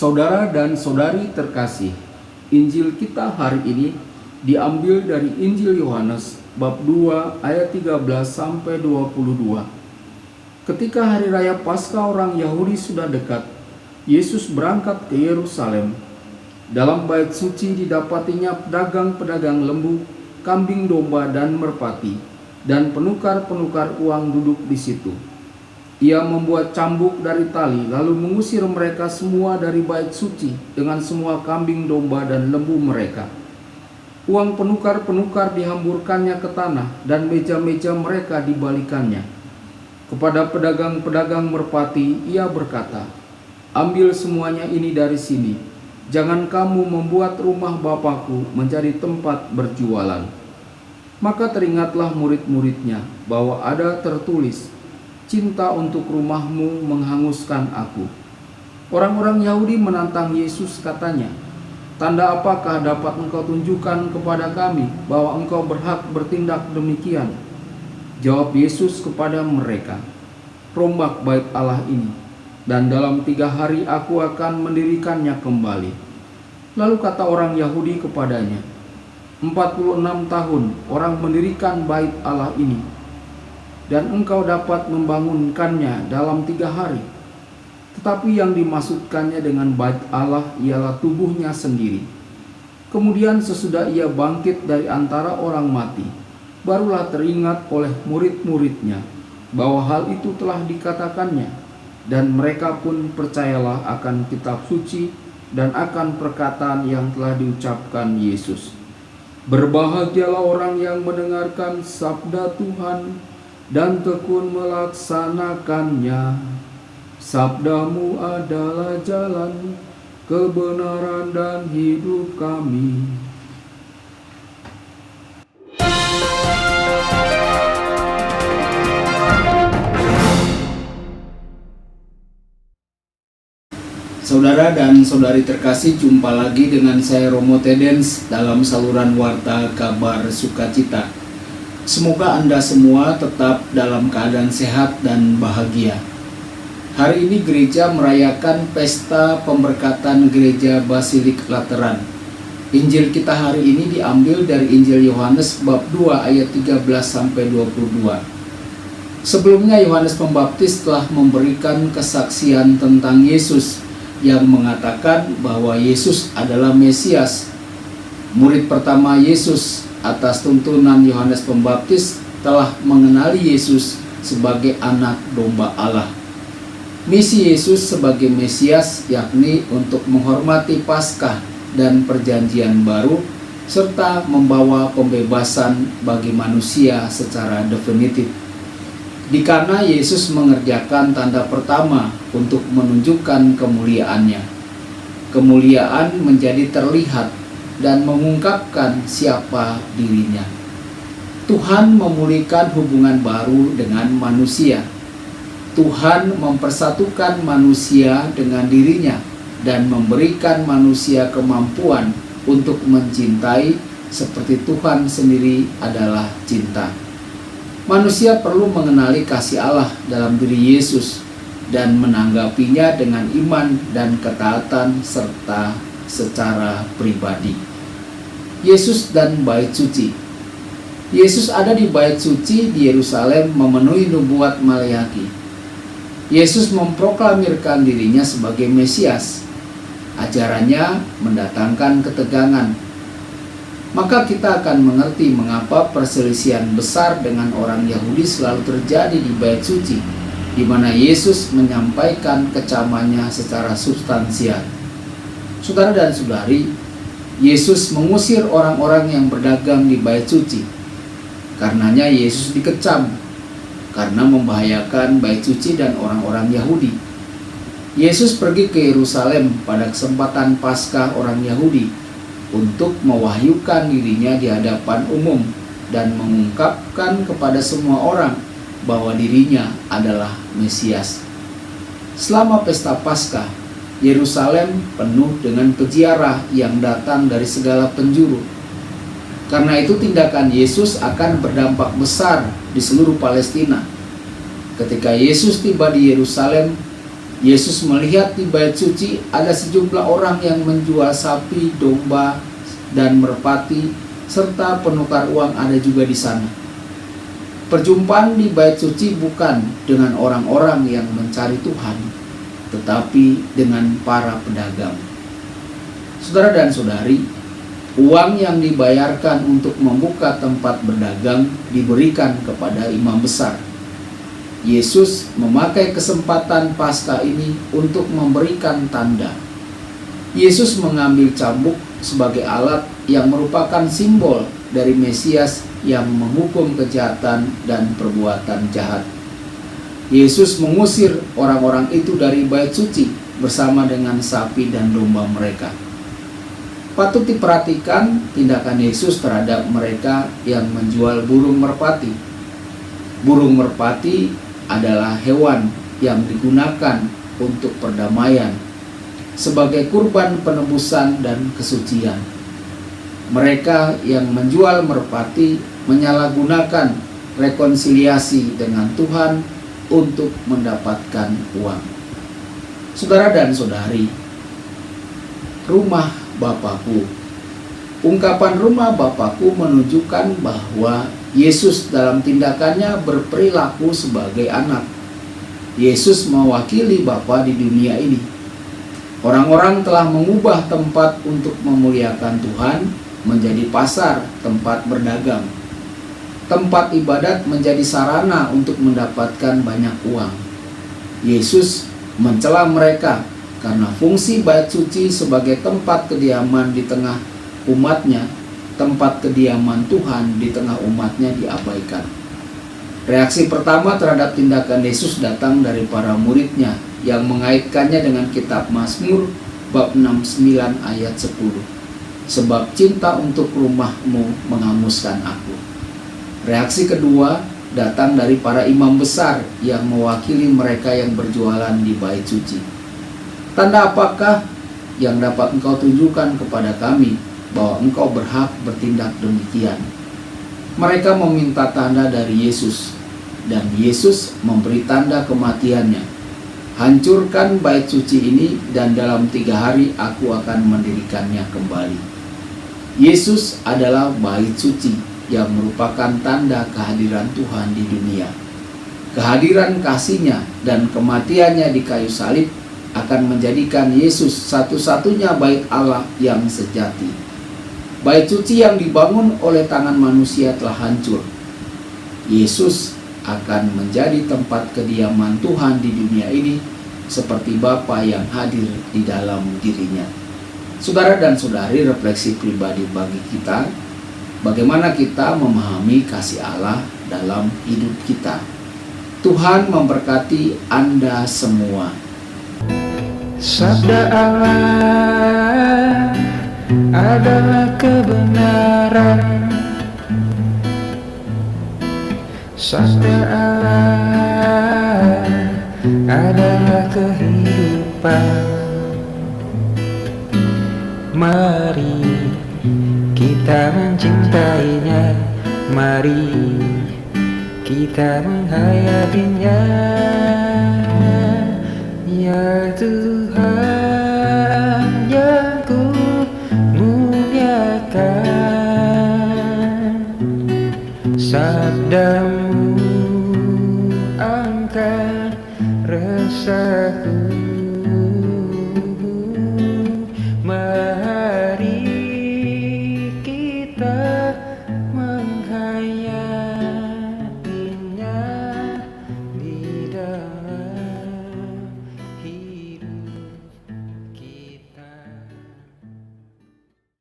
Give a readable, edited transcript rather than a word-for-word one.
Saudara dan saudari terkasih, Injil kita hari ini diambil dari Injil Yohanes bab 2 ayat 13 sampai 22. Ketika hari raya Paskah orang Yahudi sudah dekat, Yesus berangkat ke Yerusalem. Dalam bait suci didapatinya pedagang-pedagang lembu, kambing domba dan merpati, dan penukar-penukar uang duduk di situ. Ia membuat cambuk dari tali, lalu mengusir mereka semua dari bait suci dengan semua kambing domba dan lembu mereka. Uang penukar-penukar dihamburkannya ke tanah, dan meja-meja mereka dibalikannya. Kepada pedagang-pedagang merpati, ia berkata, "Ambil semuanya ini dari sini. Jangan kamu membuat rumah Bapakku menjadi tempat berjualan." Maka teringatlah murid-muridnya bahwa ada tertulis, "Cinta untuk rumahmu menghanguskan aku." Orang-orang Yahudi menantang Yesus, katanya, "Tanda apakah dapat engkau tunjukkan kepada kami bahwa engkau berhak bertindak demikian?" Jawab Yesus kepada mereka, "Rombak bait Allah ini, dan dalam 3 hari aku akan mendirikannya kembali." Lalu kata orang Yahudi kepadanya, 46 tahun orang mendirikan bait Allah ini, dan engkau dapat membangunkannya dalam 3 hari. Tetapi yang dimaksudkannya dengan bait Allah ialah tubuhnya sendiri. Kemudian sesudah ia bangkit dari antara orang mati, barulah teringat oleh murid-muridnya bahwa hal itu telah dikatakannya, dan mereka pun percayalah akan kitab suci dan akan perkataan yang telah diucapkan Yesus. Berbahagialah orang yang mendengarkan sabda Tuhan dan tekun melaksanakannya. Sabdamu adalah jalan, kebenaran dan hidup kami. Saudara dan saudari terkasih, jumpa lagi dengan saya Romo Tedens dalam saluran Warta Kabar Sukacita. Semoga Anda semua tetap dalam keadaan sehat dan bahagia. Hari ini gereja merayakan pesta pemberkatan gereja Basilik Lateran. Injil kita hari ini diambil dari Injil Yohanes bab 2 ayat 13 sampai 22. Sebelumnya Yohanes Pembaptis telah memberikan kesaksian tentang Yesus yang mengatakan bahwa Yesus adalah Mesias. Murid pertama Yesus atas tuntunan Yohanes Pembaptis telah mengenali Yesus sebagai anak domba Allah. Misi Yesus sebagai Mesias yakni untuk menghormati Paskah dan Perjanjian Baru serta membawa pembebasan bagi manusia secara definitif. Di Kana Yesus mengerjakan tanda pertama untuk menunjukkan kemuliaannya. Kemuliaan menjadi terlihat dan mengungkapkan siapa dirinya. Tuhan memulihkan hubungan baru dengan manusia. Tuhan mempersatukan manusia dengan dirinya dan memberikan manusia kemampuan untuk mencintai seperti Tuhan sendiri adalah cinta. Manusia perlu mengenali kasih Allah dalam diri Yesus dan menanggapinya dengan iman dan ketaatan serta secara pribadi. Yesus dan bait suci. Yesus ada di bait suci di Yerusalem memenuhi nubuat Maleakhi. Yesus memproklamirkan dirinya sebagai Mesias. Ajarannya mendatangkan ketegangan. Maka kita akan mengerti mengapa perselisihan besar dengan orang Yahudi selalu terjadi di bait suci, di mana Yesus menyampaikan kecamannya secara substansial. Saudara dan saudari, Yesus mengusir orang-orang yang berdagang di bait suci. Karenanya Yesus dikecam karena membahayakan bait suci dan orang-orang Yahudi. Yesus pergi ke Yerusalem pada kesempatan Paskah orang Yahudi untuk mewahyukan dirinya di hadapan umum dan mengungkapkan kepada semua orang bahwa dirinya adalah Mesias. Selama pesta Paskah, Yerusalem penuh dengan peziarah yang datang dari segala penjuru. Karena itu tindakan Yesus akan berdampak besar di seluruh Palestina. Ketika Yesus tiba di Yerusalem, Yesus melihat di bait suci ada sejumlah orang yang menjual sapi, domba, dan merpati, serta penukar uang ada juga di sana. Perjumpaan di bait suci bukan dengan orang-orang yang mencari Tuhan, tetapi dengan para pedagang. Saudara dan saudari, uang yang dibayarkan untuk membuka tempat berdagang diberikan kepada imam besar. Yesus memakai kesempatan Paskah ini untuk memberikan tanda. Yesus mengambil cambuk sebagai alat yang merupakan simbol dari Mesias yang menghukum kejahatan dan perbuatan jahat. Yesus mengusir orang-orang itu dari bait suci bersama dengan sapi dan domba mereka. Patut diperhatikan tindakan Yesus terhadap mereka yang menjual burung merpati. Burung merpati adalah hewan yang digunakan untuk perdamaian sebagai kurban penebusan dan kesucian. Mereka yang menjual merpati menyalahgunakan rekonsiliasi dengan Tuhan untuk mendapatkan uang. Saudara dan saudari, rumah Bapakku. Ungkapan rumah Bapakku menunjukkan bahwa Yesus dalam tindakannya berperilaku sebagai anak. Yesus mewakili Bapa di dunia ini. Orang-orang telah mengubah tempat untuk memuliakan Tuhan menjadi pasar tempat berdagang. Tempat ibadat menjadi sarana untuk mendapatkan banyak uang. Yesus mencela mereka karena fungsi bait suci sebagai tempat kediaman di tengah umatnya, tempat kediaman Tuhan di tengah umatnya diabaikan. Reaksi pertama terhadap tindakan Yesus datang dari para muridnya yang mengaitkannya dengan kitab Mazmur bab 69 ayat 10. Sebab cinta untuk rumahmu menghamuskan aku. Reaksi kedua datang dari para imam besar yang mewakili mereka yang berjualan di bait suci. Tanda apakah yang dapat engkau tunjukkan kepada kami bahwa engkau berhak bertindak demikian? Mereka meminta tanda dari Yesus, dan Yesus memberi tanda kematiannya. Hancurkan bait suci ini, dan dalam 3 hari aku akan mendirikannya kembali. Yesus adalah bait suci yang merupakan tanda kehadiran Tuhan di dunia. Kehadiran kasih-Nya dan kematiannya di kayu salib akan menjadikan Yesus satu-satunya bait Allah yang sejati. Bait suci yang dibangun oleh tangan manusia telah hancur. Yesus akan menjadi tempat kediaman Tuhan di dunia ini seperti Bapa yang hadir di dalam dirinya. Saudara dan saudari, refleksi pribadi bagi kita, bagaimana kita memahami kasih Allah dalam hidup kita. Tuhan memberkati Anda semua. Sabda Allah adalah kebenaran. Sabda Allah adalah kehidupan. Mari kita mencintainya, mari kita menghayatinya. Ya Tuhan yang ku muliakan, sabdamu angkat resahku.